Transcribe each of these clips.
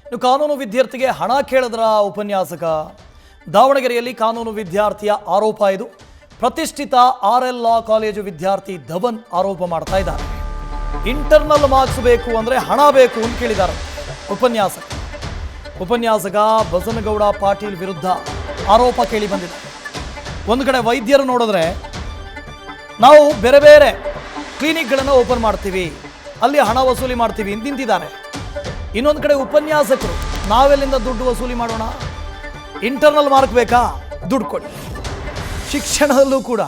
ಇನ್ನು ಕಾನೂನು ವಿದ್ಯಾರ್ಥಿಗೆ ಹಣ ಕೇಳಿದ್ರ ಉಪನ್ಯಾಸಕ. ದಾವಣಗೆರೆಯಲ್ಲಿ ಕಾನೂನು ವಿದ್ಯಾರ್ಥಿಯ ಆರೋಪ ಇದು. ಪ್ರತಿಷ್ಠಿತ RL ಲಾ ಕಾಲೇಜು ವಿದ್ಯಾರ್ಥಿ ಧವನ್ ಆರೋಪ ಮಾಡ್ತಾ ಇದ್ದಾರೆ. ಇಂಟರ್ನಲ್ ಮಾರ್ಕ್ಸ್ ಬೇಕು ಅಂದರೆ ಹಣ ಬೇಕು ಅಂತ ಕೇಳಿದ್ದಾರೆ ಉಪನ್ಯಾಸಕ ಬಸನಗೌಡ ಪಾಟೀಲ್ ವಿರುದ್ಧ ಆರೋಪ ಕೇಳಿ ಬಂದಿದೆ. ಒಂದು ಕಡೆ ವೈದ್ಯರು ನೋಡಿದ್ರೆ ನಾವು ಬೇರೆ ಬೇರೆ ಕ್ಲಿನಿಕ್ಗಳನ್ನು ಓಪನ್ ಮಾಡ್ತೀವಿ, ಅಲ್ಲಿ ಹಣ ವಸೂಲಿ ಮಾಡ್ತೀವಿ ಅಂತ ನಿಂತಿದ್ದಾರೆ. ಇನ್ನೊಂದು ಕಡೆ ಉಪನ್ಯಾಸಕರು ನಾವೆಲ್ಲಿಂದ ದುಡ್ಡು ವಸೂಲಿ ಮಾಡೋಣ, ಇಂಟರ್ನಲ್ ಮಾರ್ಕ್ ಬೇಕಾ, ದುಡ್ಡು ಕೊಡಿ. ಶಿಕ್ಷಣದಲ್ಲೂ ಕೂಡ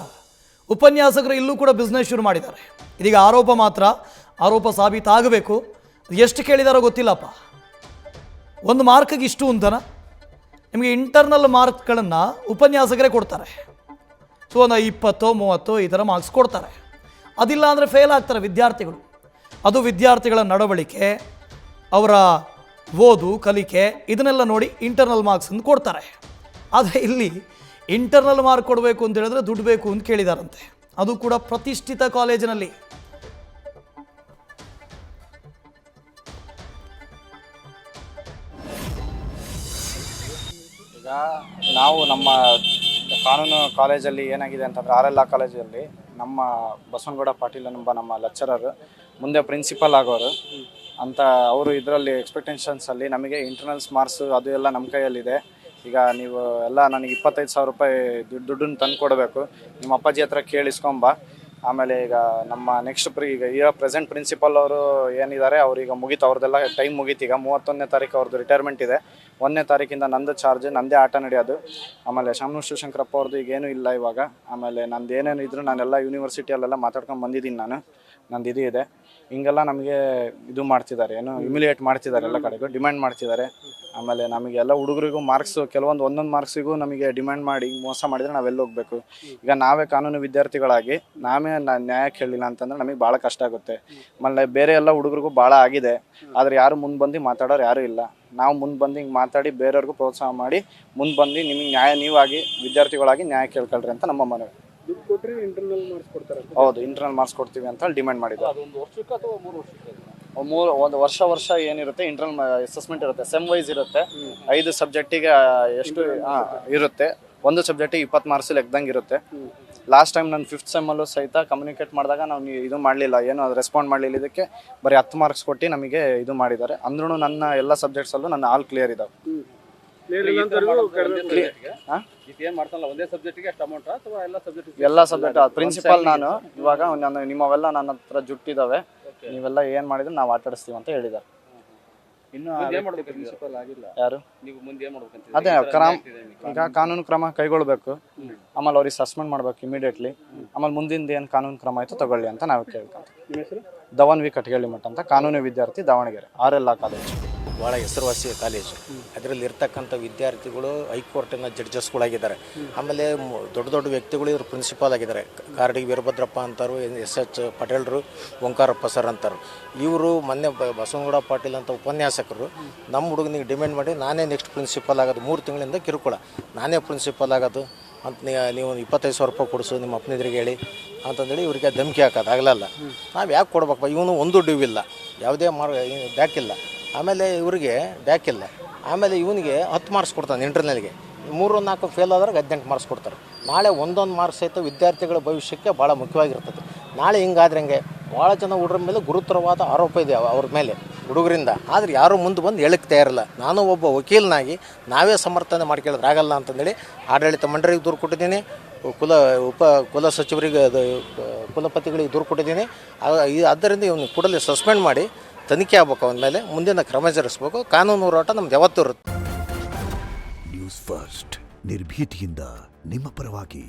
ಉಪನ್ಯಾಸಕರು ಇಲ್ಲೂ ಕೂಡ ಬಿಸ್ನೆಸ್ ಶುರು ಮಾಡಿದ್ದಾರೆ. ಇದೀಗ ಆರೋಪ ಸಾಬೀತಾಗಬೇಕು. ಎಷ್ಟು ಕೇಳಿದಾರೋ ಗೊತ್ತಿಲ್ಲಪ್ಪ. ಒಂದು ಮಾರ್ಕಿಗೆ ಇಷ್ಟು ಅಂತನ ನಿಮಗೆ ಇಂಟರ್ನಲ್ ಮಾರ್ಕ್ಗಳನ್ನು ಉಪನ್ಯಾಸಕರೇ ಕೊಡ್ತಾರೆ. ಸೊ ಒಂದು 20-30 ಈ ಥರ ಮಾರ್ಕ್ಸ್ ಕೊಡ್ತಾರೆ. ಅದಿಲ್ಲ ಅಂದರೆ ಫೇಲ್ ಆಗ್ತಾರೆ ವಿದ್ಯಾರ್ಥಿಗಳು. ಅದು ವಿದ್ಯಾರ್ಥಿಗಳ ನಡವಳಿಕೆ, ಅವರ ಓದು ಕಲಿಕೆ ಇದನ್ನೆಲ್ಲ ನೋಡಿ ಇಂಟರ್ನಲ್ ಮಾರ್ಕ್ಸನ್ನು ಕೊಡ್ತಾರೆ. ಆದರೆ ಇಲ್ಲಿ ಇಂಟರ್ನಲ್ ಮಾರ್ಕ್ ಕೊಡಬೇಕು ಅಂತ ಹೇಳಿದ್ರೆ ದುಡ್ಡು ಬೇಕು ಅಂತ ಕೇಳಿದಾರಂತೆ. ಅದು ಕೂಡ ಪ್ರತಿಷ್ಠಿತ ಕಾಲೇಜಿನಲ್ಲಿ. ಈಗ ನಾವು ನಮ್ಮ ಕಾನೂನು ಕಾಲೇಜಲ್ಲಿ ಏನಾಗಿದೆ ಅಂತಂದರೆ RL ಲಾ ಕಾಲೇಜಲ್ಲಿ ನಮ್ಮ ಬಸವನಗೌಡ ಪಾಟೀಲ್ ಎಂಬ ನಮ್ಮ ಲೆಕ್ಚರರ್ ಮುಂದೆ ಪ್ರಿನ್ಸಿಪಲ್ ಆಗೋರು ಅಂತ ಅವರು ಇದರಲ್ಲಿ ಎಕ್ಸ್ಪೆಕ್ಟೇಷನ್ಸಲ್ಲಿ ನಮಗೆ ಇಂಟರ್ನಲ್ಸ್ ಮಾರ್ಕ್ಸು ಅದು ಎಲ್ಲ ನಮ್ಮ ಕೈಯಲ್ಲಿದೆ. ಈಗ ನೀವು ಎಲ್ಲ ನನಗೆ 25,000 ರೂಪಾಯಿ ದುಡ್ಡನ್ನು ತಂದು ಕೊಡಬೇಕು, ನಿಮ್ಮ ಅಪ್ಪಾಜಿ ಹತ್ರ ಕೇಳಿಸ್ಕೊಂಬ. ಆಮೇಲೆ ಈಗ ನಮ್ಮ ನೆಕ್ಸ್ಟ್ ಈಗ ಪ್ರೆಸೆಂಟ್ ಪ್ರಿನ್ಸಿಪಲ್ ಅವರು ಏನಿದ್ದಾರೆ ಅವ್ರೀಗ ಮುಗೀತು, ಅವ್ರದ್ದೆಲ್ಲ ಟೈಮ್ ಮುಗೀತು. ಈಗ 31ನೇ ತಾರೀಕು ಅವ್ರದ್ದು ರಿಟೈರ್ಮೆಂಟ್ ಇದೆ. 1ನೇ ತಾರೀಕಿಂದ ನಂದು ಚಾರ್ಜ್, ನಂದೇ ಆಟ ನಡೆಯೋದು. ಆಮೇಲೆ ಶಾಮನೂರು ಶಿವಶಂಕರಪ್ಪ ಅವ್ರದ್ದು ಈಗೇನು ಇಲ್ಲ ಇವಾಗ. ಆಮೇಲೆ ನಂದು ಏನೇನು ಇದ್ರು ನಾನೆಲ್ಲ ಯೂನಿವರ್ಸಿಟಿಯಲ್ಲೆಲ್ಲ ಮಾತಾಡ್ಕೊಂಡು ಬಂದಿದ್ದೀನಿ ನಂದು ಇದು ಇದೆ. ಹಿಂಗೆಲ್ಲ ನಮಗೆ ಇದು ಮಾಡ್ತಿದ್ದಾರೆ, ಏನು ಹ್ಯುಮಿಲಿಯೇಟ್ ಮಾಡ್ತಿದ್ದಾರೆ, ಎಲ್ಲ ಕಡೆಗೂ ಡಿಮ್ಯಾಂಡ್ ಮಾಡ್ತಿದ್ದಾರೆ. ಆಮೇಲೆ ನಮಗೆಲ್ಲ ಹುಡುಗರಿಗೂ ಮಾರ್ಕ್ಸು ಒಂದೊಂದು ಮಾರ್ಕ್ಸಿಗೂ ನಮಗೆ ಡಿಮ್ಯಾಂಡ್ ಮಾಡಿ ಮೋಸ ಮಾಡಿದರೆ ನಾವೆಲ್ಲ ಹೋಗಬೇಕು. ಈಗ ನಾವೇ ಕಾನೂನು ವಿದ್ಯಾರ್ಥಿಗಳಾಗಿ ನಾವೇ ನ್ಯಾಯ ಕೇಳಲಿಲ್ಲ ಅಂತಂದ್ರೆ ನಮಗೆ ಭಾಳ ಕಷ್ಟ ಆಗುತ್ತೆ. ಆಮೇಲೆ ಬೇರೆ ಎಲ್ಲ ಹುಡುಗರಿಗೂ ಭಾಳ ಆಗಿದೆ, ಆದರೆ ಯಾರು ಮುಂದೆ ಬಂದು ಮಾತಾಡೋರು ಯಾರೂ ಇಲ್ಲ. ನಾವು ಮುಂದೆ ಬಂದು ಹಿಂಗೆ ಮಾತಾಡಿ ಬೇರೆಯವ್ರಿಗೂ ಪ್ರೋತ್ಸಾಹ ಮಾಡಿ ಮುಂದೆ ಬಂದು ನಿಮಗೆ ನ್ಯಾಯ ನೀವಾಗಿ ವಿದ್ಯಾರ್ಥಿಗಳಾಗಿ ನ್ಯಾಯ ಕೇಳ್ಕೊಳ್ರಿ ಅಂತ ನಮ್ಮ ಮನವಿ. ದುಡ್ಡು ಕೊಟ್ಟರೆ ಇಂಟರ್ನಲ್ ಮಾರ್ಕ್ಸ್ ಕೊಡ್ತಾರೆ. ಹೌದು, ಇಂಟರ್ನಲ್ ಮಾರ್ಕ್ಸ್ ಕೊಡ್ತೀವಿ ಅಂತ ಡಿಮ್ಯಾಂಡ್ ಮಾಡಿದ್ದಾರೆ. ಅದೊಂದು ವರ್ಷಕ್ಕೆ ಅಥವಾ 3 ವರ್ಷಕ್ಕೆ? ಒಂದು ವರ್ಷ ಏನಿರುತ್ತೆ ಇಂಟರ್ನಲ್ ಅಸೆಸ್ಮೆಂಟ್ ಇರುತ್ತೆ, ಸೆಮ್ ವೈಸ್ ಇರುತ್ತೆ. 5 ಸಬ್ಜೆಕ್ಟಿಗೆ ಎಷ್ಟು ಇರುತ್ತೆ, ಒಂದು ಸಬ್ಜೆಕ್ಟಿಗೆ 20 ಮಾರ್ಕ್ಸ್ ಲೆಕ್ಕದಂಗೆ ಇರುತ್ತೆ. ಲಾಸ್ಟ್ ಟೈಮ್ ನಾನು 5th ಸೆಮ್ಮಲ್ಲೂ ಸಹಿತ ಕಮ್ಯುನಿಕೇಟ್ ಮಾಡಿದಾಗ ನಾವು ಇದು ಮಾಡಲಿಲ್ಲ, ಏನು ಅದು ರೆಸ್ಪಾಂಡ್ ಮಾಡಲಿಲ್ಲ. ಇದಕ್ಕೆ ಬರೀ 10 ಮಾರ್ಕ್ಸ್ ಕೊಟ್ಟು ನಮಗೆ ಇದು ಮಾಡಿದ್ದಾರೆ. ಅಂದ್ರೂ ನನ್ನ ಎಲ್ಲ ಸಬ್ಜೆಕ್ಟ್ಸಲ್ಲೂ ನನ್ನ ಆಲ್ ಕ್ಲಿಯರ್ ಇದಾವೆ. ಎಲ್ಲ ಸಬ್ಜೆಕ್ಟ್ ಪ್ರಿನ್ಸಿಪಲ್ ನಾನು ಇವಾಗ ನಿಮ್ಮವೆಲ್ಲ ನನ್ನ ಹತ್ರ ಜುಟ್ಟಿದ್ದಾವೆ, ನೀವೆಲ್ಲ ಏನು ಮಾಡಿದ್ರೆ ನಾವು ಆಟಾಡಿಸ್ತೀವಿ ಅಂತ ಹೇಳಿದ್ದಾರೆ. ಯಾರು ಅದೇ ಈಗ ಕಾನೂನು ಕ್ರಮ ಕೈಗೊಳ್ಬೇಕು. ಆಮೇಲೆ ಅವ್ರಿಗೆ ಸಸ್ಪೆಂಡ್ ಮಾಡ್ಬೇಕು ಇಮಿಡಿಯೇಟ್ಲಿ. ಆಮೇಲೆ ಮುಂದಿನ ಏನು ಕಾನೂನು ಕ್ರಮ ಆಯ್ತು ತಗೊಳ್ಳಿ ಅಂತ ನಾವು ಕೇಳ್ಕೊಂತೀವಿ. ಧವನ್ ವಿ ಕಟ್ಗೇಳಿಮಠ ಅಂತ ಕಾನೂನು ವಿದ್ಯಾರ್ಥಿ, ದಾವಣಗೆರೆ, RL ಲಾ ಕಾಲೇಜು. ಭಾಳ ಹೆಸರುವಾಸಿ ಕಾಲೇಜು. ಅದರಲ್ಲಿ ಇರ್ತಕ್ಕಂಥ ವಿದ್ಯಾರ್ಥಿಗಳು ಹೈಕೋರ್ಟಿನ ಜಡ್ಜಸ್ಗಳಾಗಿದ್ದಾರೆ. ಆಮೇಲೆ ದೊಡ್ಡ ವ್ಯಕ್ತಿಗಳು ಇವರು ಪ್ರಿನ್ಸಿಪಾಲ್ ಆಗಿದ್ದಾರೆ. ಕಾರಡಿ ವೀರಭದ್ರಪ್ಪ ಅಂತಾರು, SH ಪಟೇಲ್ರು, ಓಂಕಾರಪ್ಪ ಸರ್ ಅಂತಾರೆ. ಇವರು ಮೊನ್ನೆ ಬಸವನಗೌಡ ಪಾಟೀಲ್ ಅಂತ ಉಪನ್ಯಾಸಕರು ನಮ್ಮ ಹುಡುಗನಿಗೆ ಡಿಮ್ಯಾಂಡ್ ಮಾಡಿ ನಾನೇ ನೆಕ್ಸ್ಟ್ ಪ್ರಿನ್ಸಿಪಾಲ್ ಆಗೋದು, 3 ತಿಂಗಳಿಂದ ಕಿರುಕುಳ, ನಾನೇ ಪ್ರಿನ್ಸಿಪಾಲ್ ಆಗೋದು ಅಂತ ನೀವು 25,000 ರೂಪಾಯಿ ಕೊಡಿಸು ನಿಮ್ಮ ಅಪ್ಪನಿದ್ರಿಗೆ ಹೇಳಿ ಅಂತಂದೇಳಿ ಇವರಿಗೆ ಧಮಕಿ ಹಾಕೋದು ಆಗಲ್ಲ. ನಾವು ಯಾಕೆ ಕೊಡ್ಬೇಕಪ್ಪ, ಇವನು ಒಂದು ಡ್ಯೂ ಇಲ್ಲ, ಯಾವುದೇ ಬ್ಯಾಕ್ ಇಲ್ಲ, ಆಮೇಲೆ ಇವರಿಗೆ ಬ್ಯಾಕ್ ಇಲ್ಲ, ಆಮೇಲೆ ಇವನಿಗೆ 10 ಮಾರ್ಕ್ಸ್ ಕೊಡ್ತಾನೆ ಇಂಟರ್ನಲ್ಗೆ. 3-4 ಫೇಲ್ ಆದ್ರೆ 18 ಮಾರ್ಕ್ಸ್ ಕೊಡ್ತಾರೆ. ನಾಳೆ ಒಂದೊಂದು ಮಾರ್ಕ್ಸ್ ಸಹಿತ ವಿದ್ಯಾರ್ಥಿಗಳ ಭವಿಷ್ಯಕ್ಕೆ ಭಾಳ ಮುಖ್ಯವಾಗಿರ್ತದೆ. ನಾಳೆ ಹಿಂಗಾದ್ರೆ ಹಂಗೆ ಭಾಳ ಜನ ಹುಡುಗರ ಮೇಲೆ ಗುರುತರವಾದ ಆರೋಪ ಇದೆ ಅವ್ರ ಮೇಲೆ ಹುಡುಗರಿಂದ. ಆದರೆ ಯಾರೂ ಮುಂದೆ ಬಂದು ಹೇಳಕ್ಕೆ ತಯಾರಿಲ್ಲ. ನಾನು ಒಬ್ಬ ವಕೀಲನಾಗಿ ನಾವೇ ಸಮರ್ಥನೆ ಮಾಡ್ಕೊಳ್ಳೋದು ಆಗಲ್ಲ ಅಂತಂದೇಳಿ ಆಡಳಿತ ಮಂಡಳಿಗೆ ದೂರು ಕೊಟ್ಟಿದ್ದೀನಿ, ಕುಲ ಸಚಿವರಿಗೆ ಕುಲಪತಿಗಳಿಗೆ ದೂರು ಕೊಟ್ಟಿದ್ದೀನಿ. ಆದ್ದರಿಂದ ಇವನು ಕೂಡಲೇ ಸಸ್ಪೆಂಡ್ ಮಾಡಿ ತನಿಖೆ ಆಗ್ಬೇಕು, ಅವನ ಮೇಲೆ ಮುಂದಿನ ಕ್ರಮ ಜರುಗಿಸ್ಬೇಕು. ಕಾನೂನು ಹೋರಾಟ ನಮ್ದು ಯಾವತ್ತೂ ಇರುತ್ತೆ. ನ್ಯೂಸ್ ಫಸ್ಟ್, ನಿರ್ಭೀತಿಯಿಂದ ನಿಮ್ಮ ಪರವಾಗಿ.